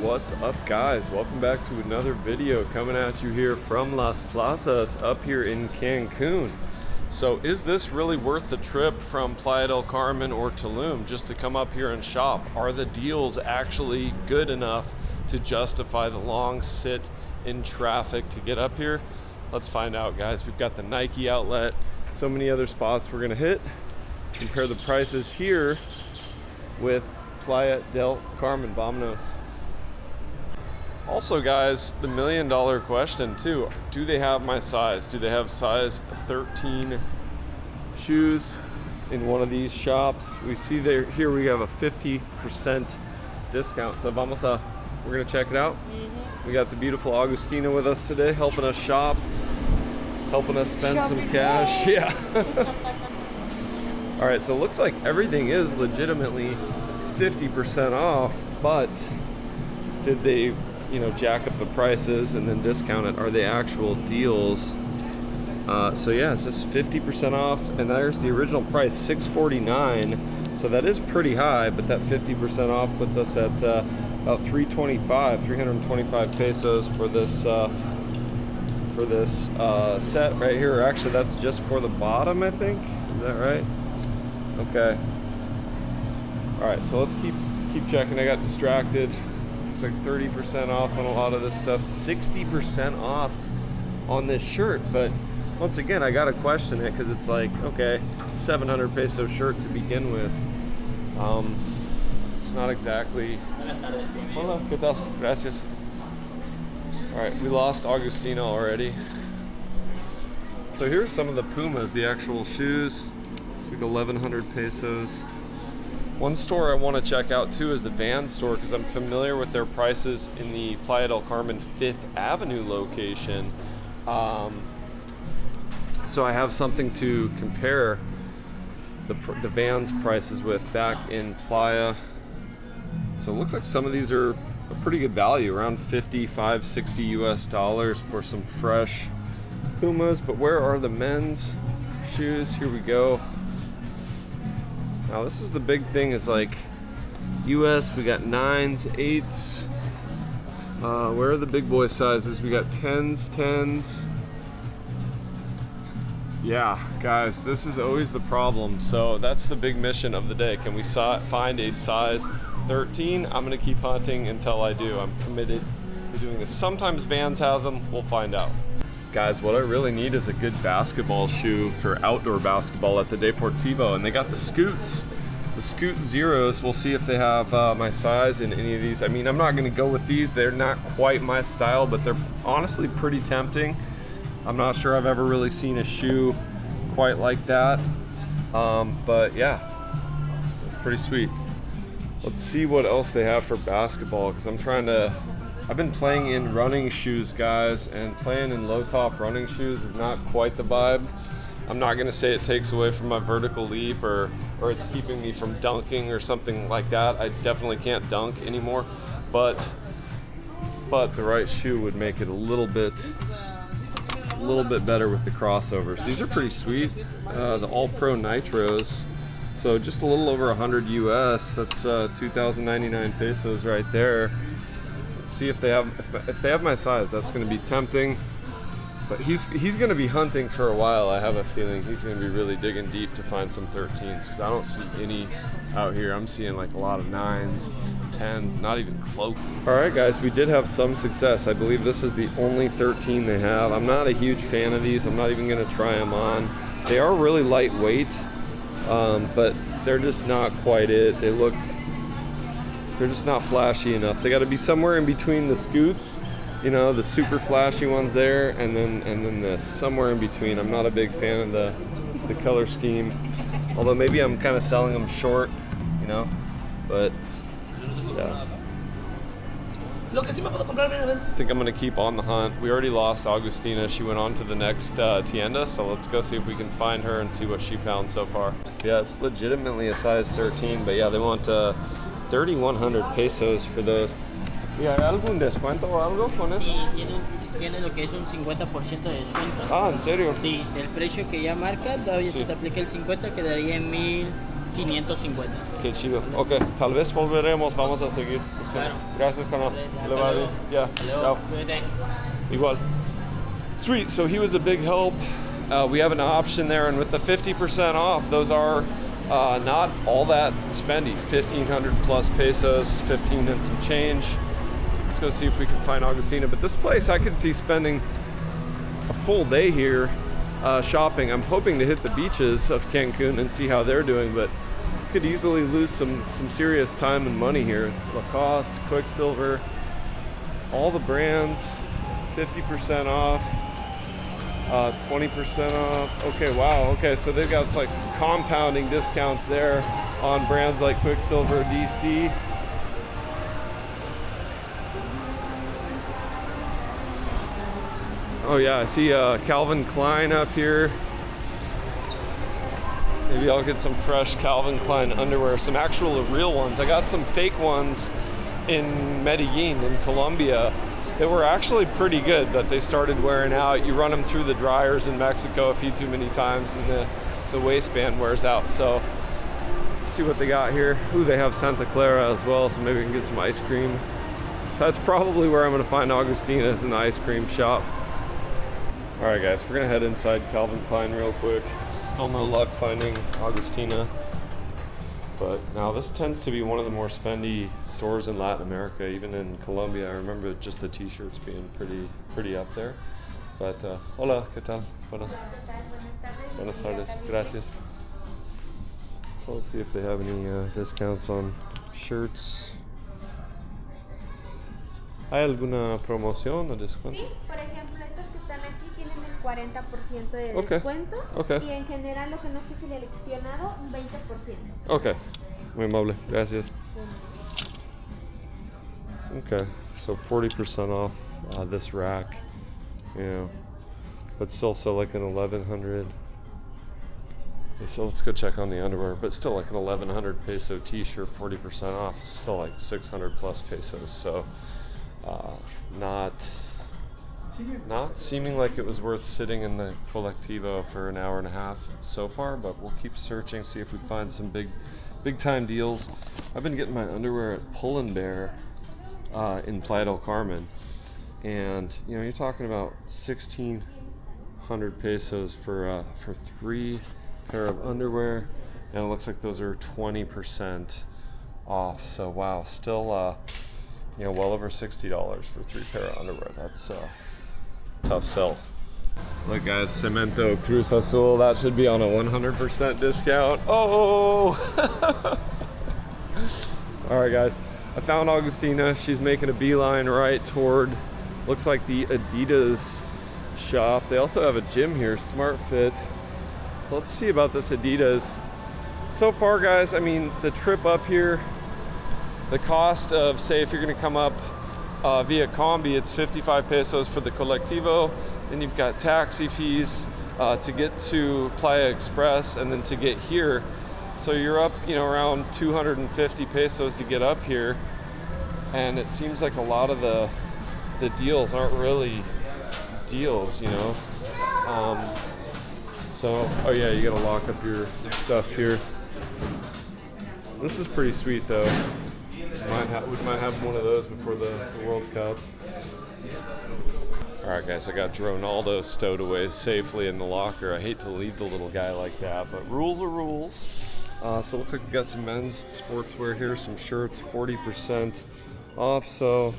What's up, guys? Welcome back to another video coming at you here from Las Plazas up here in Cancun. So is this really worth the trip from Playa del Carmen or Tulum just to come up here and shop? Are the deals actually good enough to justify the long sit in traffic to get up here? Let's find out, guys. We've got the Nike outlet, so many other spots we're gonna hit. Compare the prices here with Playa del Carmen. Vámonos. Also, guys, the $1 million question too. Do they have my size? Do they have size 13 shoes in one of these shops? We see there here we have a 50% discount. So we're gonna check it out. We got the beautiful Agustina with us today, helping us shop, helping us spend some cash. Yeah. All right, so it looks like everything is legitimately 50% off, but did they, jack up the prices and then discount it? Are they actual deals? So yeah, it says 50% off, and there's the original price, $649. So that is pretty high, but that 50% off puts us at about 325 pesos for this set right here. Actually, that's just for the bottom, I think. Is that right? Okay. All right, so let's keep checking. I got distracted. It's like 30% off on a lot of this stuff, 60% off on this shirt. But once again, I gotta question it because it's like, okay, 700 peso shirt to begin with. It's not exactly. Hola, ¿qué tal? Gracias. All right, we lost Agustina already. So here's some of the Pumas, the actual shoes. It's like 1,100 pesos. One store I want to check out too is the Vans store, because I'm familiar with their prices in the Playa del Carmen 5th Avenue location. So I have something to compare the Vans prices with back in Playa. So it looks like some of these are a pretty good value, around 55, 60 US dollars for some fresh Pumas. But where are the men's shoes? Here we go. Now this is the big thing, is like US, we got 9s, 8s. Where are the big boy sizes? We got 10s. Yeah, guys, this is always the problem. So that's the big mission of the day. Can we find a size 13? I'm gonna keep hunting until I do. I'm committed to doing this. Sometimes Vans has them, we'll find out. Guys, what I really need is a good basketball shoe for outdoor basketball at the Deportivo, and they got the Scoots. The Scoot Zeros. We'll see if they have my size in any of these. I mean, I'm not gonna go with these. They're not quite my style, but they're honestly pretty tempting. I'm not sure I've ever really seen a shoe quite like that. But yeah, it's pretty sweet. Let's see what else they have for basketball, because I've been playing in running shoes, guys, and playing in low top running shoes is not quite the vibe. I'm not gonna say it takes away from my vertical leap or it's keeping me from dunking or something like that. I definitely can't dunk anymore, but the right shoe would make it a little bit better with the crossovers. These are pretty sweet. The All Pro Nitros. So just a little over 100 US. That's 2,099 pesos right there. See if they have my size. That's going to be tempting, but he's going to be hunting for a while. I have a feeling he's going to be really digging deep to find some 13s. I don't see any out here. I'm seeing like a lot of 9s, 10s, not even close. All right, guys, we did have some success. I believe this is the only 13 they have. I'm not a huge fan of these. I'm not even going to try them on. They are really lightweight, but they're just not quite it. They're just not flashy enough. They got to be somewhere in between the Scoots, the super flashy ones there, and then this, somewhere in between. I'm not a big fan of the color scheme, although maybe I'm kind of selling them short, but yeah. I think I'm gonna keep on the hunt. We already lost Agustina. She went on to the next tienda, so let's go see if we can find her and see what she found so far. Yeah, it's legitimately a size 13, but yeah, they want 3,100 pesos for those. ¿Y hay algún descuento o algo con eso? Sí, tiene lo que es un 50% de descuento. Ah, ¿en serio? Sí, del precio que ya marca, todavía Sí. se te aplica el 50, quedaría en 1,000, 550. Qué chido. Ok, tal vez volveremos, vamos a seguir buscando. Claro. Gracias, canal. Hasta Le va bien. luego. Yeah. Hasta luego. Chao. Cuídate. Igual. Sweet, so he was a big help. We have an option there, and with the 50% off, those are not all that spendy. 1,500 plus pesos, 15 and some change. Let's go see if we can find Augustina. But this place, I could see spending a full day here shopping. I'm hoping to hit the beaches of Cancun and see how they're doing, but could easily lose some serious time and money here. Lacoste, Quicksilver, all the brands, 50% off, 20% off. Okay, wow. Okay, so they've got like some compounding discounts there on brands like Quicksilver, DC. Oh yeah, I see Calvin Klein up here. Maybe I'll get some fresh Calvin Klein underwear, some actual real ones. I got some fake ones in Medellin in Colombia that were actually pretty good, but they started wearing out. You run them through the dryers in Mexico a few too many times and the waistband wears out. So let's see what they got here. Ooh, they have Santa Clara as well, so maybe we can get some ice cream. That's probably where I'm gonna find Augustina, is in the ice cream shop. All right, guys, we're gonna head inside Calvin Klein real quick. Still no luck finding Augustina, but now this tends to be one of the more spendy stores in Latin America, even in Colombia. I remember just the t-shirts being pretty up there. But hola, ¿qué tal? Buenas tardes, gracias. So let's see if they have any discounts on shirts. ¿Hay alguna promoción o descuento? Sí, por ejemplo, estos que están aquí tienen el 40% de Okay. descuento. Okay. Y en general lo que no esté seleccionado, un 20%. Okay, muy amable, gracias. Okay, so 40% off this rack, but still like an 1,100. So let's go check on the underwear, but still like an 1,100 peso t-shirt, 40% off, still like 600 plus pesos. So not seeming like it was worth sitting in the colectivo for an hour and a half so far, but we'll keep searching, see if we find some big time deals. I've been getting my underwear at Pull & Bear in Playa del Carmen, and you're talking about 1,600 pesos for 3 pair of underwear, and it looks like those are 20% off. So wow, still well over $60 for 3 pair of underwear. That's tough sell. Look, guys, Cemento Cruz Azul, that should be on a 100% discount. Oh! All right, guys, I found Augustina. She's making a beeline right toward, looks like the Adidas shop. They also have a gym here, Smart Fit. Let's see about this Adidas. So far, guys, I mean, the trip up here, the cost of, say, if you're gonna come up via Combi, it's 55 pesos for the colectivo. Then you've got taxi fees to get to Playa Express and then to get here. So you're up, around 250 pesos to get up here. And it seems like a lot of the deals aren't really deals, So, oh yeah, you gotta lock up your stuff here. This is pretty sweet though. We might have one of those before the World Cup. All right, guys, I got Ronaldo stowed away safely in the locker. I hate to leave the little guy like that, but rules are rules. So it looks like we got some men's sportswear here, some shirts, 40% off. So,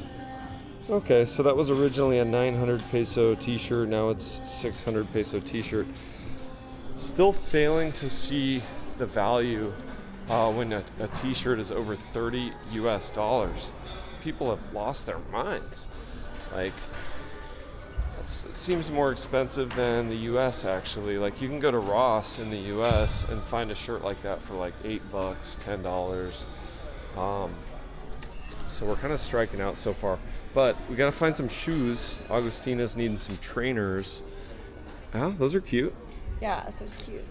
okay, so that was originally a 900 peso t-shirt. Now it's 600 peso t-shirt. Still failing to see the value when a t-shirt is over $30 US. People have lost their minds. Like, it seems more expensive than the US actually. Like, you can go to Ross in the US and find a shirt like that for like $8, $10. So we're kind of striking out so far. But we gotta find some shoes. Augustina's needing some trainers. Oh, those are cute. Yeah, so cute.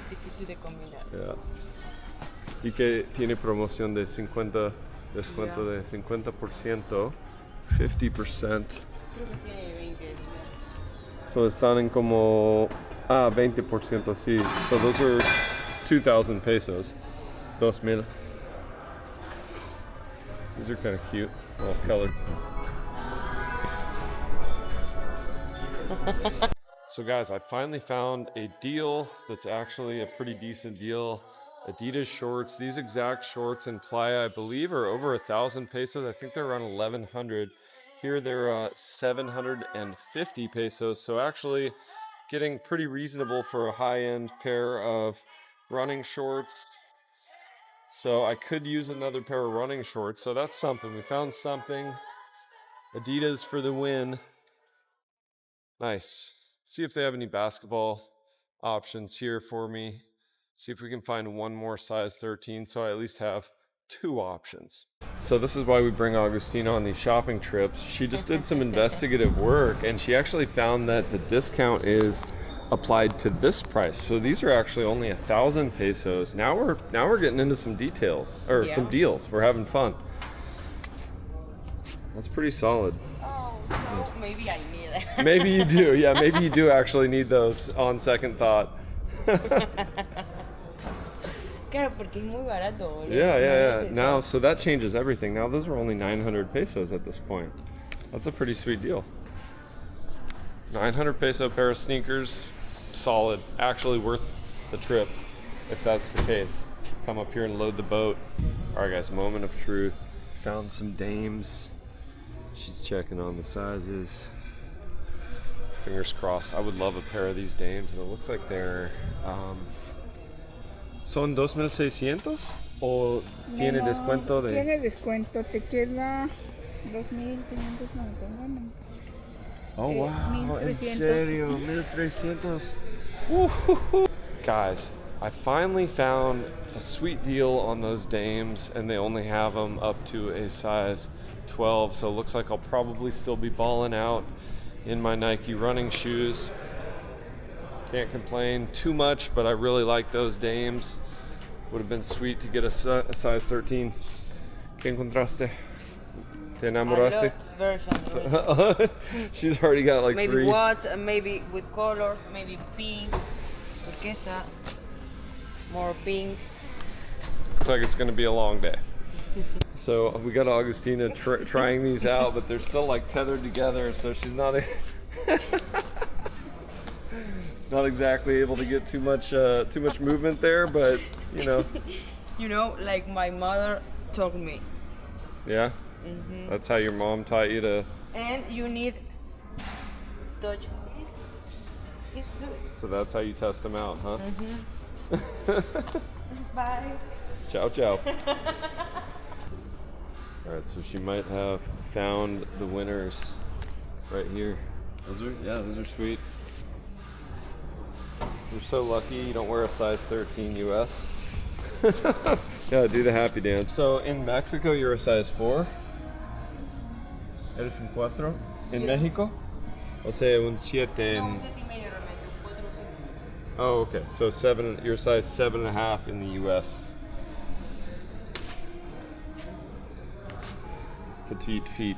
Difícil de combinar. Yeah. Y que tiene promoción de 50, descuento de 50%, 50%. So están en como 20%, sí. So those are 2,000 pesos. 2,000. These are kind of cute, all colored. So guys, I finally found a deal that's actually a pretty decent deal. Adidas shorts. These exact shorts in Playa, I believe, are over 1,000 pesos. I think they're around 1,100. Here they're 750 pesos. So actually getting pretty reasonable for a high-end pair of running shorts. So I could use another pair of running shorts. So that's something. We found something. Adidas for the win. Nice. See if they have any basketball options here for me. See if we can find one more size 13 so I at least have 2 options. So this is why we bring Agustina on these shopping trips. She just did some investigative work and she actually found that the discount is applied to this price. So these are actually only 1,000 pesos. Now we're getting into some details or some deals. We're having fun. That's pretty solid. Oh, so maybe I need it. Maybe you do. Yeah, maybe you do actually need those on second thought. Claro, porque es muy barato. Yeah. Now, so that changes everything. Now those are only 900 pesos at this point. That's a pretty sweet deal. 900 peso pair of sneakers, solid. Actually worth the trip, if that's the case. Come up here and load the boat. All right, guys, moment of truth. Found some dames. She's checking on the sizes. Fingers crossed. I would love a pair of these dames, and it looks like they're ¿son 2,600 o tiene descuento de? Tiene descuento, te queda 2,599. Oh wow, en 1,300. serio, 1,300. Guys, I finally found a sweet deal on those dames, and they only have them up to a size 12, so it looks like I'll probably still be balling out in my Nike running shoes. Can't complain too much, but I really like those dames. Would have been sweet to get a size 13. ¿Qué encontraste? ¿Te enamoraste? Version. She's already got like Maybe 3. what? Maybe with colors. Maybe pink. Turquesa. More pink. Looks like it's going to be a long day. So we got Agustina trying these out, but they're still like tethered together, so she's not not exactly able to get too much movement there, but you know. You know, like my mother told me. Yeah. That's how your mom taught you to. And you need touch this. It's good. So that's how you test them out, huh? Bye. Ciao, ciao. All right, so she might have found the winners right here. Those are sweet. You're so lucky you don't wear a size 13 US. Yeah, do the happy dance. So in Mexico, you're a size 4. ¿Eres un 4? ¿En México? O sea, un 7 en... Oh, okay. So 7, you're size 7.5 in the US. Petite feet.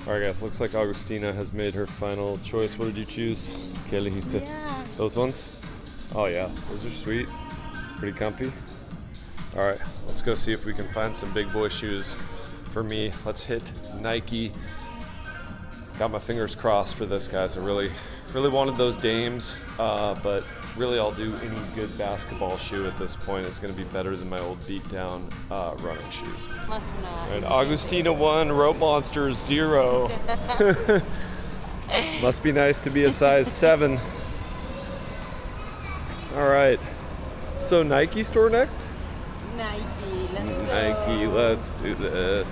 Alright guys, looks like Agustina has made her final choice. What did you choose? ¿Qué elegiste? Yeah. Those ones? Oh yeah, those are sweet. Pretty comfy. Alright, let's go see if we can find some big boy shoes for me. Let's hit Nike. Got my fingers crossed for this, guys. I really wanted those dames, but really I'll do any good basketball shoe at this point. It's going to be better than my old beat down running shoes. And Agustina 1, Rope Monster 0. Must be nice to be a size 7. All right. So Nike store next? Nike, let's do this.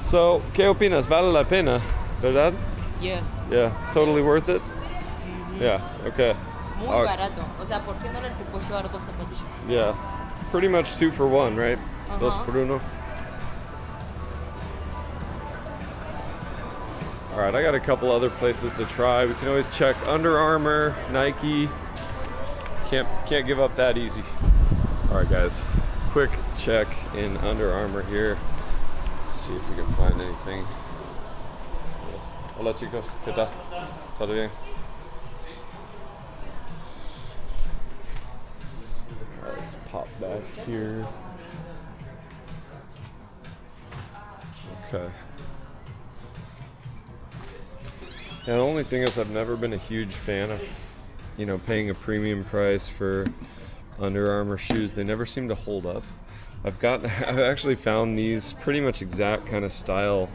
So, ¿qué opinas? ¿Vale la pena? ¿Verdad? Yes. Yeah, totally worth it? Yeah, okay. Muy barato. O sea, por $100 te puedes llevar 2 zapatillas. Yeah, pretty much 2 for 1, right? Dos por uno. All right, I got a couple other places to try. We can always check Under Armour, Nike. Can't give up that easy. All right, guys, quick check in Under Armour here. Let's see if we can find anything. Hola chicos, ¿qué tal? Todo bien? Alright, let's pop back here. Okay. Yeah, the only thing is I've never been a huge fan of, you know, paying a premium price for Under Armour shoes. They never seem to hold up. I've actually found these pretty much exact kind of style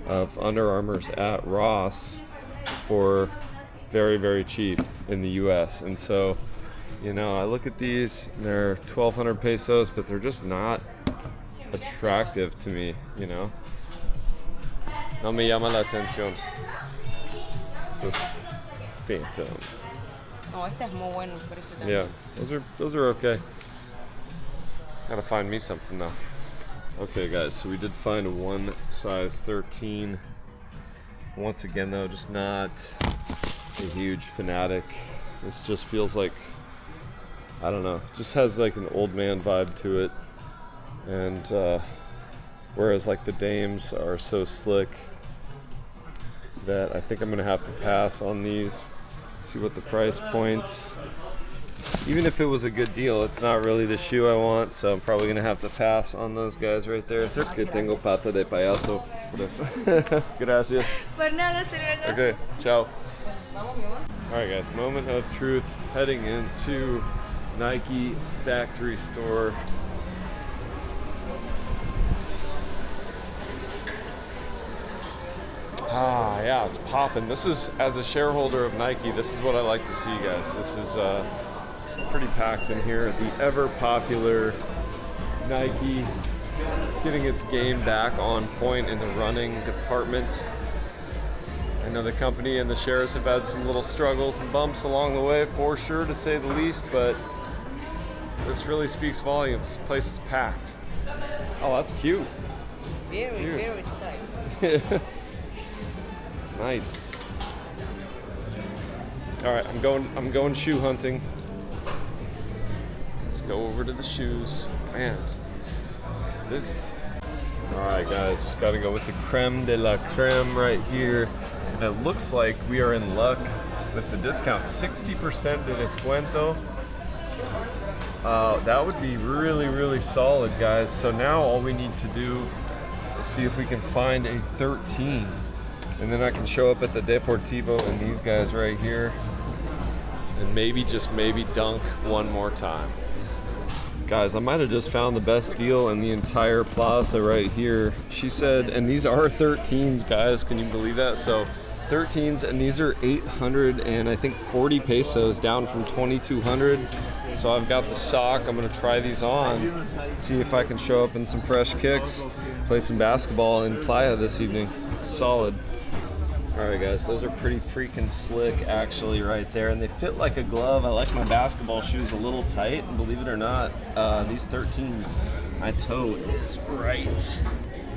of Under Armours at Ross for very, very cheap in the US. And so, you know, I look at these and they're 1,200 pesos, but they're just not attractive to me, you know. No me llama la atención. This Phantom. No, este es muy bueno, por eso también. Yeah, those are okay. Gotta find me something though. Okay guys, so we did find a one size 13. Once again though, just not a huge fanatic. This just feels like, I don't know, just has like an old man vibe to it. And whereas like the dames are so slick that I think I'm gonna have to pass on these. See what the price points. Even if it was a good deal, it's not really the shoe I want, so I'm probably gonna have to pass on those guys right there. Creo que tengo pata de payaso por eso. Gracias. Por nada, hasta luego. Okay, ciao. Alright guys, moment of truth. Heading into Nike factory store. Ah, yeah, it's popping. This is, as a shareholder of Nike, this is what I like to see, guys. This is pretty packed in here. The ever popular Nike getting its game back on point in the running department. I know the company and the shares have had some little struggles and bumps along the way, for sure, to say the least, but this really speaks volumes. This place is packed. Oh, that's cute. Very, Cute. very style. Nice. All right, I'm going shoe hunting. Let's go over to the shoes. Man, busy. All right, guys, got to go with the creme de la creme right here. And it looks like we are in luck with the discount, 60% de descuento. That would be really, really solid, guys. So now all we need to do is see if we can find a 13. And then I can show up at the Deportivo and these guys right here and maybe, just maybe, dunk one more time. Guys, I might have just found the best deal in the entire plaza right here. She said, and these are 13s, guys, can you believe that? So 13s, and these are 800 and I think 40 pesos, down from 2,200. So I've got the sock. I'm gonna try these on, see if I can show up in some fresh kicks, play some basketball in Playa this evening. Solid. All right, guys, those are pretty freaking slick, actually, right there, and they fit like a glove. I like my basketball shoes a little tight, and believe it or not, these 13s, my toe is right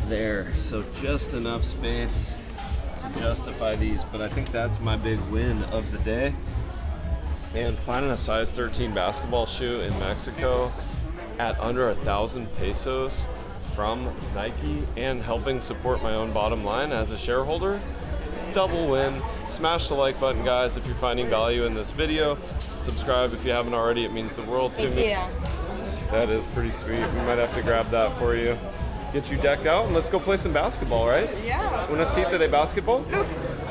there, so just enough space to justify these. But I think that's my big win of the day. And finding a size 13 basketball shoe in Mexico at under 1,000 pesos from Nike and helping support my own bottom line as a shareholder, double win. Smash the like button, guys, if you're finding value in this video. Subscribe if you haven't already, it means the world to me. Yeah. That is pretty sweet. We might have to grab that for you. Get you decked out and let's go play some basketball, right? Yeah. Una cita de basketball? Look.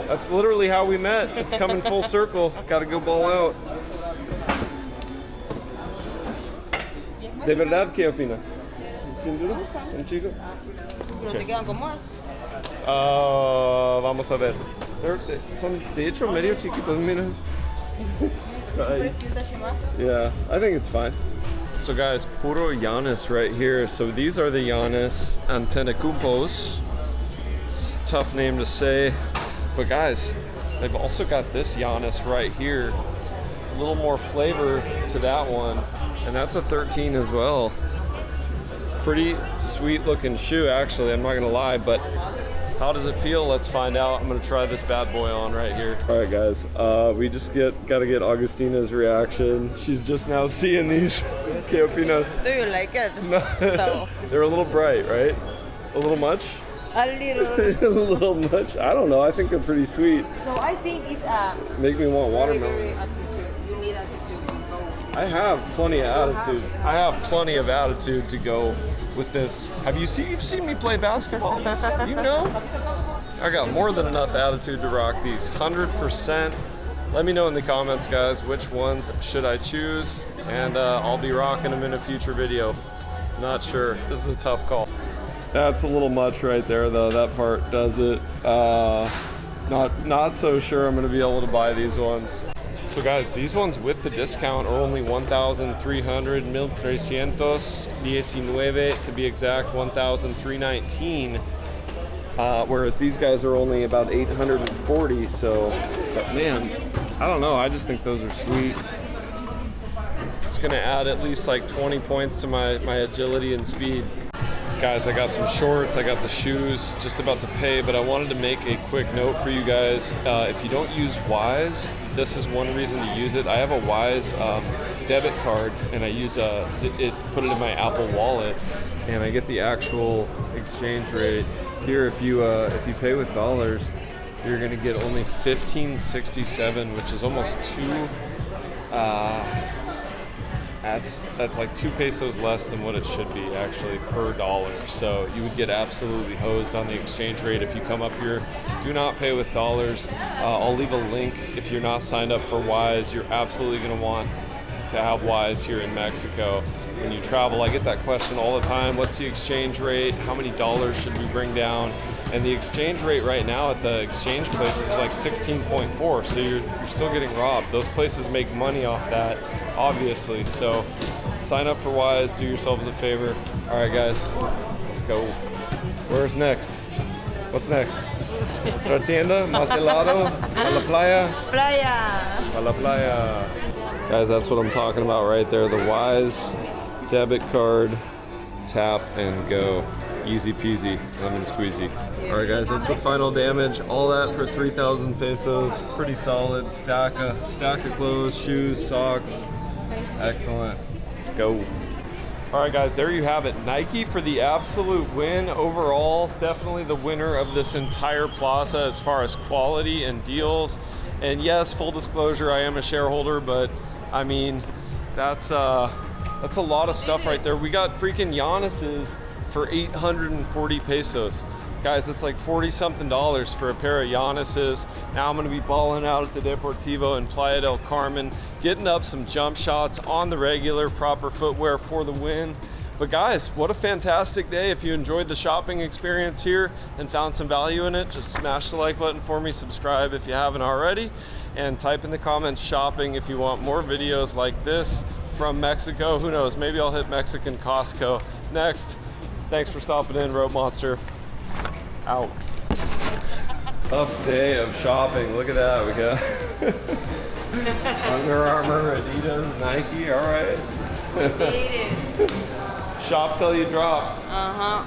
That's literally how we met. It's coming full circle. Gotta go ball out. ¿De verdad qué opinas? ¿Sin duda? ¿Un chico? Pero te quedan con más. Vamos a ver. Son de hecho medio chiquitos, mira. Ay. Yeah, I think it's fine. So guys, puro Giannis right here. So these are the Giannis Antetokounmpos. It's a tough name to say, but guys, they've also got this Giannis right here. A little more flavor to that one, and that's a 13 as well. Pretty sweet looking shoe, actually, I'm not gonna lie, but how does it feel? Let's find out. I'm gonna try this bad boy on right here. All right, guys, we just gotta get Augustina's reaction. She's just now seeing these. ¿Qué opinas? Do you like it? No. So. They're a little bright, right? A little much? A little. A little much. I don't know. I think they're pretty sweet. So I think it's Make me want very, watermelon. very attitude. You need attitude to go with it. I have plenty of attitude. I have plenty of attitude to go with this. You've seen me play basketball? You know? I got more than enough attitude to rock these. 100%. Let me know in the comments, guys, which ones should I choose, and I'll be rocking them in a future video. Not sure. This is a tough call. That's a little much right there, though. That part does it. Not so sure I'm going to be able to buy these ones. So guys, these ones with the discount are only 1,300, 1,319 to be exact, 1,319. Whereas these guys are only about 840. So, but man, I don't know. I just think those are sweet. It's gonna add at least like 20 points to my agility and speed. Guys, I got some shorts, I got the shoes, just about to pay, but I wanted to make a quick note for you guys. If you don't use Wise, this is one reason to use it. I have a Wise debit card, and I use put it in my Apple Wallet, and I get the actual exchange rate. Here, if you pay with dollars, you're gonna get only $15.67, which is almost that's like 2 pesos less than what it should be actually per dollar. So you would get absolutely hosed on the exchange rate if you come up here. Do not pay with dollars. I'll leave a link. If you're not signed up for Wise, you're absolutely going to want to have Wise here in Mexico. When you travel, I get that question all the time. What's the exchange rate? How many dollars should we bring down? And the exchange rate right now at the exchange places is like 16.4, so you're still getting robbed. Those places make money off that, obviously. So sign up for Wise, do yourselves a favor. All right, guys, let's go. Where's next? What's next? Otra tienda, más helado, a la playa. Playa. A la playa. Guys, that's what I'm talking about right there. The Wise debit card, tap and go. Easy peasy, lemon squeezy. All right, guys, that's the final damage. All that for 3,000 pesos. Pretty solid. Stack of clothes, shoes, socks. Excellent. Let's go. All right, guys, there you have it. Nike for the absolute win overall. Definitely the winner of this entire plaza as far as quality and deals. And yes, full disclosure, I am a shareholder, but I mean, that's a lot of stuff right there. We got freaking Giannis's for 840 pesos. Guys, that's like 40 something dollars for a pair of Giannis's. Now I'm gonna be balling out at the Deportivo in Playa del Carmen, getting up some jump shots on the regular, proper footwear for the win. But guys, what a fantastic day. If you enjoyed the shopping experience here and found some value in it, just smash the like button for me, subscribe if you haven't already, and type in the comments shopping if you want more videos like this from Mexico. Who knows, maybe I'll hit Mexican Costco next. Thanks for stopping in, Rope Monster. Out. Tough day of shopping. Look at that. We got Under Armour, Adidas, Nike. All right. Shop till you drop. Uh-huh.